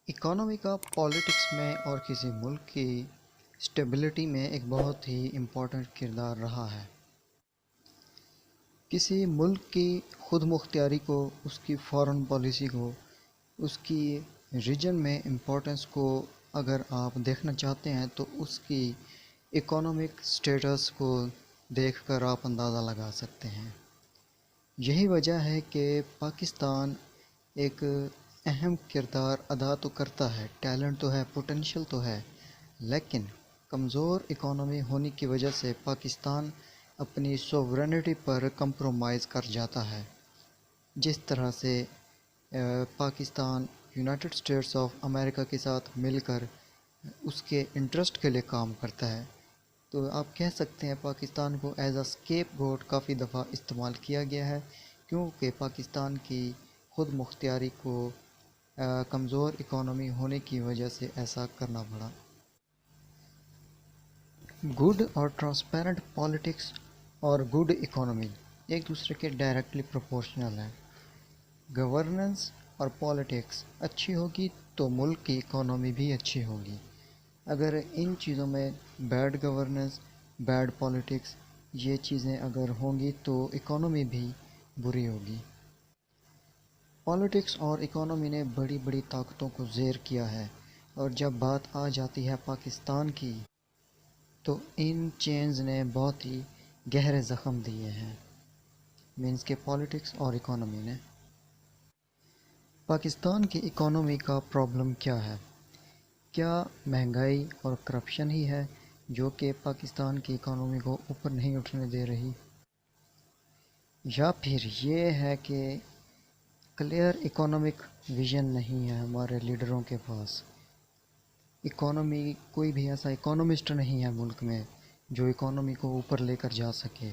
Economy کا politics میں اور کسی ملک کی اسٹیبلٹی میں ایک بہت ہی امپورٹنٹ کردار رہا ہے۔ کسی ملک کی خود مختاری کو، اس کی فارن پالیسی کو، اس کی ریجن میں امپورٹنس کو اگر آپ دیکھنا چاہتے ہیں تو اس کی اکانومک سٹیٹس کو دیکھ کر آپ اندازہ لگا سکتے ہیں۔ یہی وجہ ہے کہ پاکستان ایک اہم کردار ادا تو کرتا ہے، ٹیلنٹ تو ہے، پوٹینشیل تو ہے، لیکن کمزور اکانومی ہونے کی وجہ سے پاکستان اپنی سوورنٹی پر کمپرومائز کر جاتا ہے۔ جس طرح سے Pakistan United States of America کے ساتھ مل کر اس کے انٹرسٹ کے لیے کام کرتا ہے، تو آپ کہہ سکتے ہیں پاکستان کو ایز اے اسکیپ گوٹ کافی دفعہ استعمال کیا گیا ہے، کیونکہ پاکستان کی خود مختاری کو کمزور اکانومی ہونے کی وجہ سے ایسا کرنا پڑا۔ گڈ اور ٹرانسپیرنٹ پالیٹکس اور گڈ اکانومی ایک دوسرے کے ڈائریکٹلی پروپورشنل ہیں۔ گورننس اور پالیٹکس اچھی ہوگی تو ملک کی اکانومی بھی اچھی ہوگی۔ اگر ان چیزوں میں بیڈ گورننس، بیڈ پالیٹکس، یہ چیزیں اگر ہوں گی تو اکانومی بھی بری ہوگی۔ پالیٹکس اور اکانومی نے بڑی بڑی طاقتوں کو زیر کیا ہے، اور جب بات آ جاتی ہے پاکستان کی تو ان چینز نے بہت ہی گہرے زخم دیے ہیں، مینس کہ پالیٹکس اور اکانومی نے۔ پاکستان کی اکانومی کا پرابلم کیا ہے؟ کیا مہنگائی اور کرپشن ہی ہے جو کہ پاکستان کی اکانومی کو اوپر نہیں اٹھنے دے رہی؟ یا پھر یہ ہے کہ کلیئر اکانومک ویژن نہیں ہے ہمارے لیڈروں کے پاس؟ اکانومی، کوئی بھی ایسا اکانومسٹ نہیں ہے ملک میں جو اکانومی کو اوپر لے کر جا سکے؟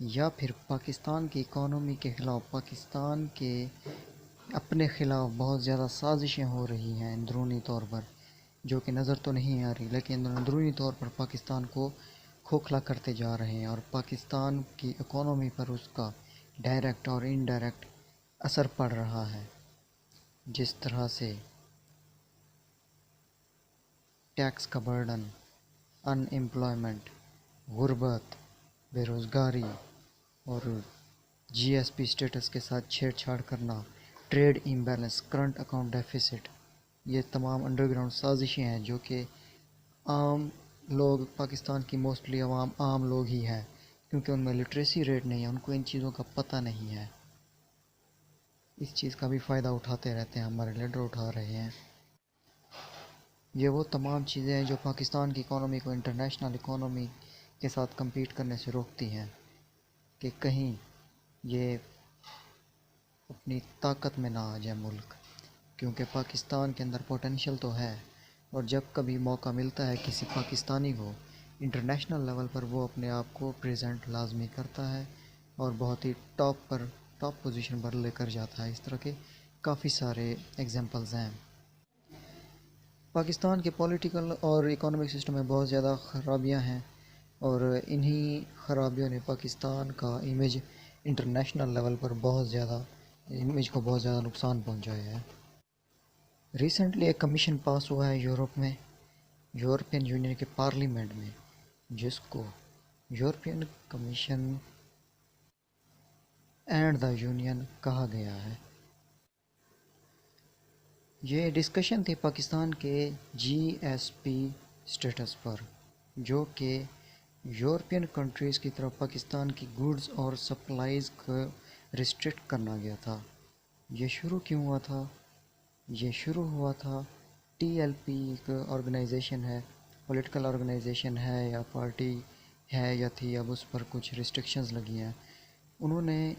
یا پھر پاکستان کی اکانومی کے خلاف، پاکستان کے اپنے خلاف بہت زیادہ سازشیں ہو رہی ہیں اندرونی طور پر، جو کہ نظر تو نہیں آ رہی، لیکن اندرونی طور پر پاکستان کو کھوکھلا کرتے جا رہے ہیں، اور پاکستان کی اکانومی پر اس کا ڈائریکٹ اور انڈائریکٹ اثر پڑ رہا ہے۔ جس طرح سے ٹیکس کا برڈن، ان ایمپلائمنٹ، غربت، بے روزگاری اور جی ایس پی سٹیٹس کے ساتھ چھیڑ چھاڑ کرنا، trade imbalance, current account deficit, یہ تمام انڈر گراؤنڈ سازشیں ہیں جو کہ عام لوگ، پاکستان کی موسٹلی عوام عام لوگ ہی ہیں، کیونکہ ان میں لٹریسی ریٹ نہیں ہے، ان کو ان چیزوں کا پتہ نہیں ہے۔ اس چیز کا بھی فائدہ اٹھاتے رہتے ہیں، ہمارے لیڈر اٹھا رہے ہیں۔ یہ وہ تمام چیزیں ہیں جو پاکستان کی اکانومی کو انٹرنیشنل اکانومی کے ساتھ کمپیٹ کرنے سے روکتی ہیں کہ کہیں یہ اپنی طاقت میں نہ آ جائے ملک، کیونکہ پاکستان کے اندر پوٹینشیل تو ہے، اور جب کبھی موقع ملتا ہے کسی پاکستانی کو انٹرنیشنل لیول پر، وہ اپنے آپ کو پریزنٹ لازمی کرتا ہے اور بہت ہی ٹاپ پوزیشن پر لے کر جاتا ہے۔ اس طرح کے کافی سارے ایگزامپلز ہیں۔ پاکستان کے پولیٹیکل اور اکانومک سسٹم میں بہت زیادہ خرابیاں ہیں، اور انہی خرابیوں نے پاکستان کا امیج انٹرنیشنل لیول پر بہت زیادہ نقصان پہنچایا ہے۔ ریسنٹلی ایک کمیشن پاس ہوا ہے یورپ میں، یورپین یونین کے پارلیمنٹ میں، جس کو European commission and the union کہا گیا ہے۔ یہ ڈسکشن تھی پاکستان کے جی ایس پی سٹیٹس پر، جو کہ یورپین کنٹریز کی طرف پاکستان کی گوڈز اور سپلائیز کو ریسٹرکٹ کرنا گیا تھا۔ یہ شروع کیوں ہوا تھا؟ یہ شروع ہوا تھا ٹی ایل پی، ایک آرگنائزیشن ہے، پولیٹیکل آرگنائزیشن ہے یا پارٹی ہے یا تھی، اب اس پر کچھ ریسٹرکشنز لگی ہیں۔ انہوں نے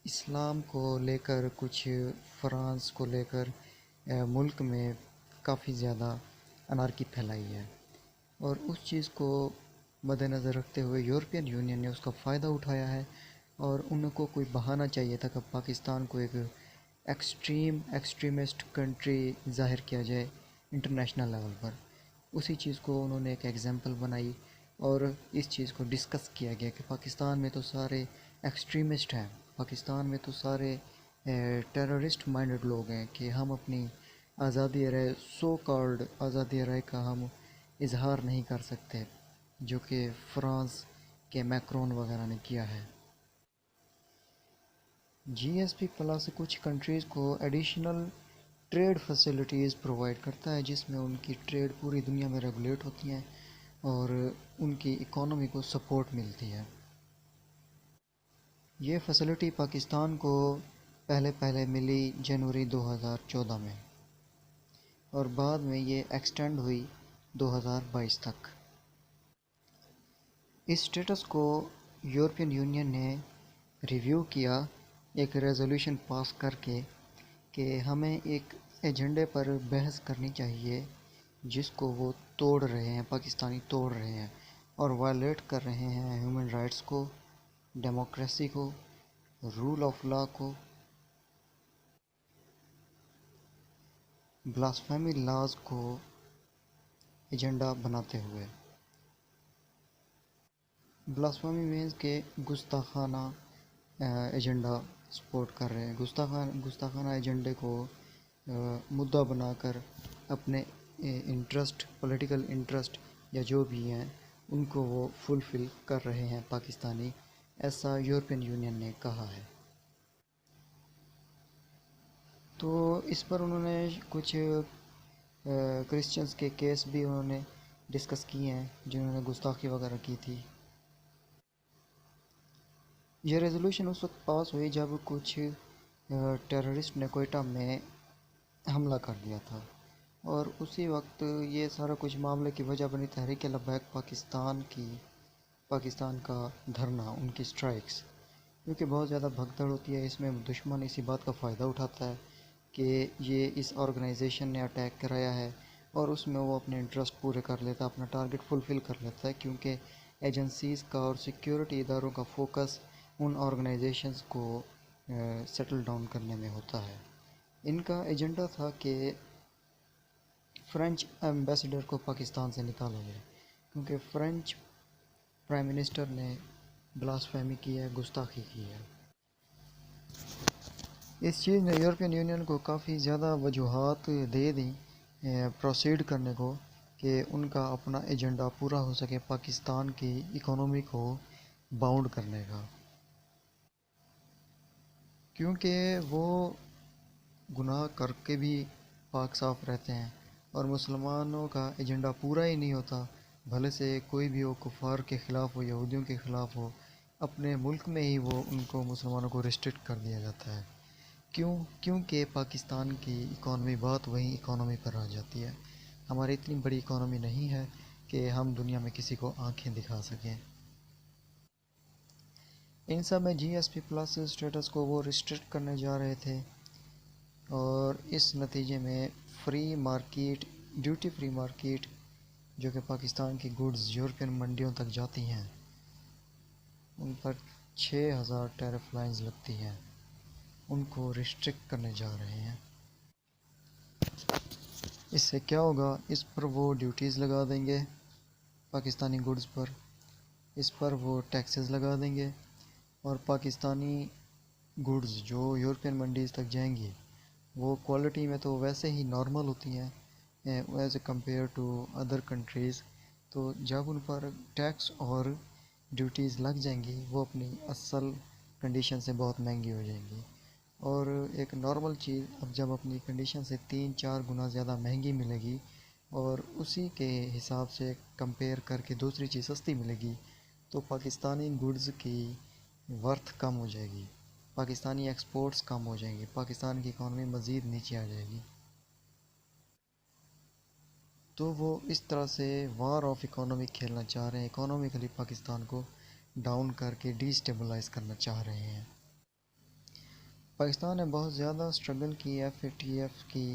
اسلام کو لے کر، کچھ فرانس کو لے کر ملک میں کافی زیادہ انارکی پھیلائی ہے، اور اس چیز کو مد نظر رکھتے ہوئے یورپین یونین نے اس کا فائدہ اٹھایا ہے، اور ان کو کوئی بہانہ چاہیے تھا کہ پاکستان کو ایک ایکسٹریمسٹ کنٹری ظاہر کیا جائے انٹرنیشنل لیول پر۔ اسی چیز کو انہوں نے ایک ایگزامپل بنائی، اور اس چیز کو ڈسکس کیا گیا کہ پاکستان میں تو سارے ایکسٹریمسٹ ہیں، پاکستان میں تو سارے ٹیررسٹ مائنڈڈ لوگ ہیں، کہ ہم اپنی آزادی رائے سو کالڈ آزادی رائے کا ہم اظہار نہیں کر سکتے، جو کہ فرانس کے میکرون وغیرہ نے کیا ہے۔ جی ایس پی پلس کچھ کنٹریز کو ایڈیشنل ٹریڈ فیسلٹیز پرووائڈ کرتا ہے، جس میں ان کی ٹریڈ پوری دنیا میں ریگولیٹ ہوتی ہیں اور ان کی اکانومی کو سپورٹ ملتی ہے۔ یہ فیسلٹی پاکستان کو پہلے ملی جنوری 2014 میں، اور بعد میں یہ ایکسٹینڈ ہوئی 2022 تک۔ اس سٹیٹس کو یورپین یونین نے ریویو کیا ایک ریزولوشن پاس کر کے کہ ہمیں ایک ایجنڈے پر بحث کرنی چاہیے جس کو وہ توڑ رہے ہیں، پاکستانی توڑ رہے ہیں اور وائلیٹ کر رہے ہیں ہیومن رائٹس کو، ڈیموکریسی کو، رول آف لا کو، بلاسفیمی لاز کو ایجنڈا بناتے ہوئے۔ بلاسفیمی مینز کے گستاخانہ ایجنڈا سپورٹ کر رہے ہیں، گستاخانہ ایجنڈے کو مدعا بنا کر اپنے انٹرسٹ، پولیٹیکل انٹرسٹ یا جو بھی ہیں ان کو وہ فلفل کر رہے ہیں پاکستانی، ایسا یورپین یونین نے کہا ہے۔ تو اس پر انہوں نے کچھ کرسچنس کے کیس بھی انہوں نے ڈسکس کیے ہیں جنہوں نے گستاخی وغیرہ کی تھی۔ یہ ریزولوشن اس وقت پاس ہوئی جب کچھ ٹیررسٹ نے کوئٹہ میں حملہ کر دیا تھا، اور اسی وقت یہ سارا کچھ معاملے کی وجہ بنی تحریک لبیک پاکستان کا دھرنا، ان کی سٹرائکس، کیونکہ بہت زیادہ بھگدڑ ہوتی ہے اس میں۔ دشمن اسی بات کا فائدہ اٹھاتا ہے کہ یہ اس آرگنائزیشن نے اٹیک کرایا ہے، اور اس میں وہ اپنے انٹرسٹ پورے کر لیتا ہے، اپنا ٹارگٹ فلفل کر لیتا ہے، کیونکہ ایجنسیز کا اور سیکیورٹی اداروں کا فوکس ان آرگنائزیشنز کو سیٹل ڈاؤن کرنے میں ہوتا ہے۔ ان کا ایجنڈا تھا کہ فرینچ ایمبیسڈر کو پاکستان سے نکالا جائے، کیونکہ فرینچ پرائم منسٹر نے بلاسفیمی کی ہے، گستاخی کی ہے۔ اس چیز نے یورپین یونین کو کافی زیادہ وجوہات دے دیں پروسیڈ کرنے کو، کہ ان کا اپنا ایجنڈا پورا ہو سکے پاکستان کی اکانومی کو باؤنڈ کرنے کا، کیونکہ وہ گناہ کر کے بھی پاک صاف رہتے ہیں، اور مسلمانوں کا ایجنڈا پورا ہی نہیں ہوتا، بھلے سے کوئی بھی ہو، کفار کے خلاف ہو، یہودیوں کے خلاف ہو، اپنے ملک میں ہی وہ ان کو، مسلمانوں کو ریسٹرکٹ کر دیا جاتا ہے۔ کیونکہ پاکستان کی اکانومی، بات وہیں اکانومی پر آ جاتی ہے۔ ہماری اتنی بڑی اکانومی نہیں ہے کہ ہم دنیا میں کسی کو آنکھیں دکھا سکیں۔ ان سب میں جی ایس پی پلس اسٹیٹس کو وہ ریسٹرکٹ کرنے جا رہے تھے، اور اس نتیجے میں free market, duty free market جو کہ پاکستان کی گڈز یورپین منڈیوں تک جاتی ہیں، ان پر 6000 ٹیرف لائنز لگتی ہیں، ان کو ریسٹرکٹ کرنے جا رہے ہیں۔ اس سے کیا ہوگا؟ اس پر وہ ڈیوٹیز لگا دیں گے پاکستانی گڈز پر، اس پر وہ ٹیکسز لگا دیں گے، اور پاکستانی گڈز جو یورپین منڈیز تک جائیں گی وہ کوالٹی میں تو ویسے ہی نارمل ہوتی ہیں as a compare to other countries, تو جب ان پر ٹیکس اور ڈیوٹیز لگ جائیں گی وہ اپنی اصل کنڈیشن سے بہت مہنگی ہو جائیں گی، اور ایک نارمل چیز اب جب اپنی کنڈیشن سے 3-4 گنا زیادہ مہنگی ملے گی، اور اسی کے حساب سے کمپیئر کر کے دوسری چیز سستی ملے گی، تو پاکستانی گڈز کی ورتھ کم ہو جائے گی، پاکستانی ایکسپورٹس کم ہو جائیں گی، پاکستان کی اکانومی مزید نیچے آ جائے گی۔ تو وہ اس طرح سے وار آف اکانومی کھیلنا چاہ رہے ہیں، اکانومیکلی پاکستان کو ڈاؤن کر کے ڈی اسٹیبلائز کرنا چاہ رہے ہیں۔ پاکستان نے بہت زیادہ اسٹرگل کی ایف اے ٹی ایف کی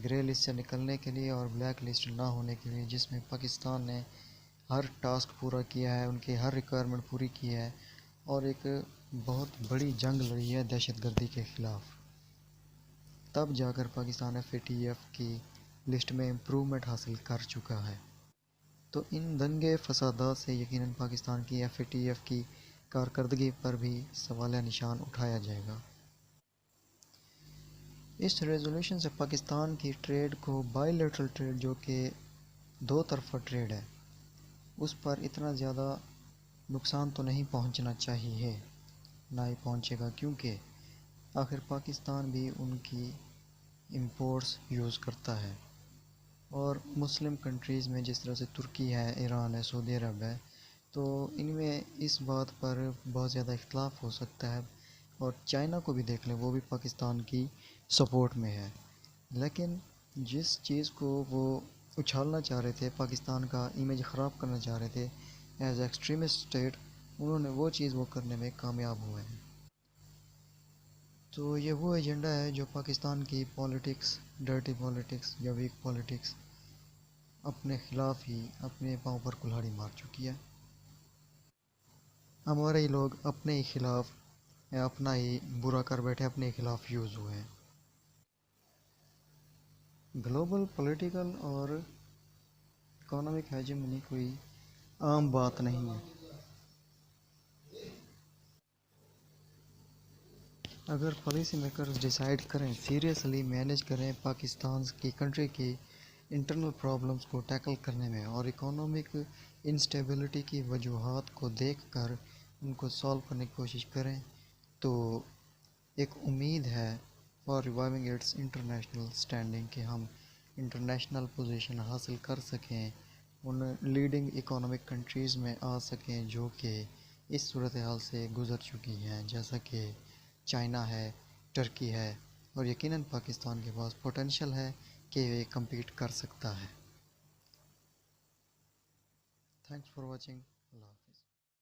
گرے لسٹ سے نکلنے کے لیے اور بلیک لسٹ نہ ہونے کے لیے، جس میں پاکستان نے ہر ٹاسک پورا کیا ہے، ان کی ہر ریکوائرمنٹ پوری کی ہے، اور ایک بہت بڑی جنگ لڑی ہے دہشت گردی کے خلاف، تب جا کر Pakistan F A T F کی لسٹ میں امپرومنٹ حاصل کر چکا ہے۔ تو ان دنگے فسادات سے یقیناً پاکستان کی ایف اے ٹی ایف کی کارکردگی پر بھی سوالیہ نشان اٹھایا جائے گا۔ اس ریزولوشن سے پاکستان کی ٹریڈ کو بائی لیٹرل ٹریڈ جو کہ دو طرفہ ٹریڈ ہے اس پر اتنا زیادہ نقصان تو نہیں پہنچنا چاہیے، نہ ہی پہنچے گا، کیونکہ آخر پاکستان بھی ان کی امپورٹس یوز کرتا ہے، اور مسلم کنٹریز میں جس طرح سے ترکی ہے، ایران ہے، سعودی عرب ہے، تو ان میں اس بات پر بہت زیادہ اختلاف ہو سکتا ہے، اور چائنا کو بھی دیکھ لیں، وہ بھی پاکستان کی سپورٹ میں ہے، لیکن جس چیز کو وہ اچھالنا چاہ رہے تھے، پاکستان کا امیج خراب کرنا چاہ رہے تھے ایز ایکسٹریمسٹ اسٹیٹ، انہوں نے وہ چیز وہ کرنے میں کامیاب ہوئے ہیں۔ تو یہ وہ ایجنڈا ہے جو پاکستان کی پالیٹکس، ڈرٹی پالیٹکس یا ویک پالیٹکس اپنے خلاف ہی اپنے پاؤں پر کلہاڑی مار چکی ہے۔ ہمارے ہی لوگ اپنے ہی خلاف اپنا ہی برا کر بیٹھے، اپنے ہی خلاف یوز ہوئے ہیں۔ گلوبل پولیٹیکل اور اکانومک ہیجمنی کوئی عام بات نہیں ہے۔ اگر پالیسی میکرز ڈیسائیڈ کریں، سیریسلی مینیج کریں پاکستان کی کنٹری کی انٹرنل پرابلمز کو ٹیکل کرنے میں، اور اکانومک انسٹیبلٹی کی وجوہات کو دیکھ کر ان کو سالو کرنے کی کوشش کریں، تو ایک امید ہے for reviving its international standing کہ ہم انٹرنیشنل پوزیشن حاصل کر سکیں، ان لیڈنگ اکانومک کنٹریز میں آ سکیں جو کہ اس صورتحال سے گزر چکی ہیں، جیسا کہ چائنا ہے، ٹرکی ہے، اور یقیناً پاکستان کے پاس پوٹینشیل ہے کہ یہ کمپیٹ کر سکتا ہے۔ Thanks for watching. اللہ حافظ۔